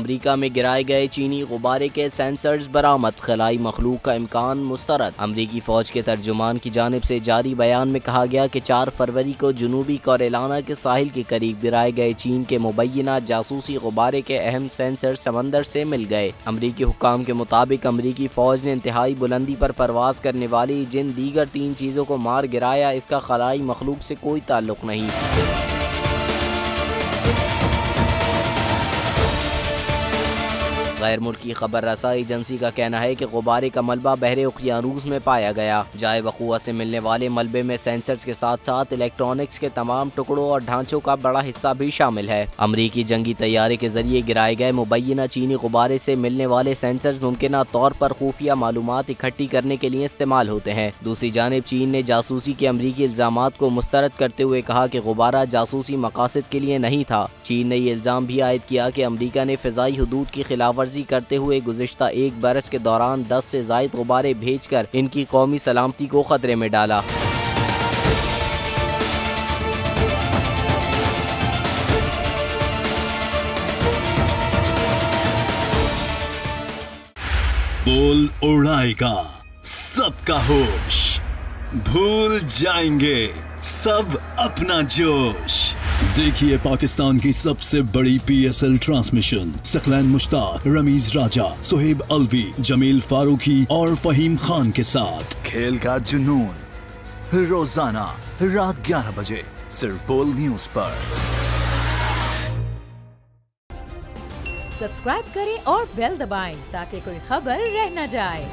अमरीका में गिराए गए चीनी गुब्बारे के सेंसर्स बरामद, खलाई मखलूक का इम्कान मुस्तरद। अमरीकी फौज के तर्जुमान की जानिब से जारी बयान में कहा गया कि 4 फरवरी को जनूबी कैरोलिना के साहिल के करीब गिराए गए चीन के मुबैना जासूसी गुब्बारे के अहम सेंसर समंदर से मिल गए। अमरीकी हुक्काम के मुताबिक अमरीकी फौज ने इंतहाई बुलंदी पर परवाज करने वाली जिन दीगर 3 चीज़ों को मार गिराया, इसका खलाई मखलूक से कोई ताल्लुक नहीं। गैर मुल्की खबर रसाई एजेंसी का कहना है कि गुब्बारे का मलबा बहरे उकियानूस में पाया गया। जाए वक़ुआ से मिलने वाले मलबे में सेंसर्स के साथ साथ इलेक्ट्रॉनिक्स के तमाम टुकड़ों और ढांचों का बड़ा हिस्सा भी शामिल है। अमरीकी जंगी तैयारे के जरिए गिराए गए मुबैना चीनी गुब्बारे से मिलने वाले सेंसर्स मुमकिना तौर पर खुफिया मालूमात इकट्ठी करने के लिए इस्तेमाल होते हैं। दूसरी जानिब चीन ने जासूसी के अमरीकी इल्जामात को मुस्तरद करते हुए कहा कि गुब्बारा जासूसी मकासद के लिए नहीं था। चीन ने ये इल्जाम भी आयद किया कि अमरीका ने फ़िज़ाई हुदूद की खिलाफवर्जी करते हुए गुज़िश्ता 1 बरस के दौरान 10 से ज़ायद गुब्बारे भेजकर इनकी कौमी सलामती को खतरे में डाला। बोल उड़ाएगा सबका होश, भूल जाएंगे सब अपना जोश। देखिए पाकिस्तान की सबसे बड़ी PSL ट्रांसमिशन सकलैन मुश्ताक, रमीज राजा, सुहेब अलवी, जमील फारूकी और फहीम खान के साथ खेल का जुनून रोजाना रात 11 बजे सिर्फ बोल न्यूज पर। सब्सक्राइब करें और बेल दबाएं ताकि कोई खबर रह न जाए।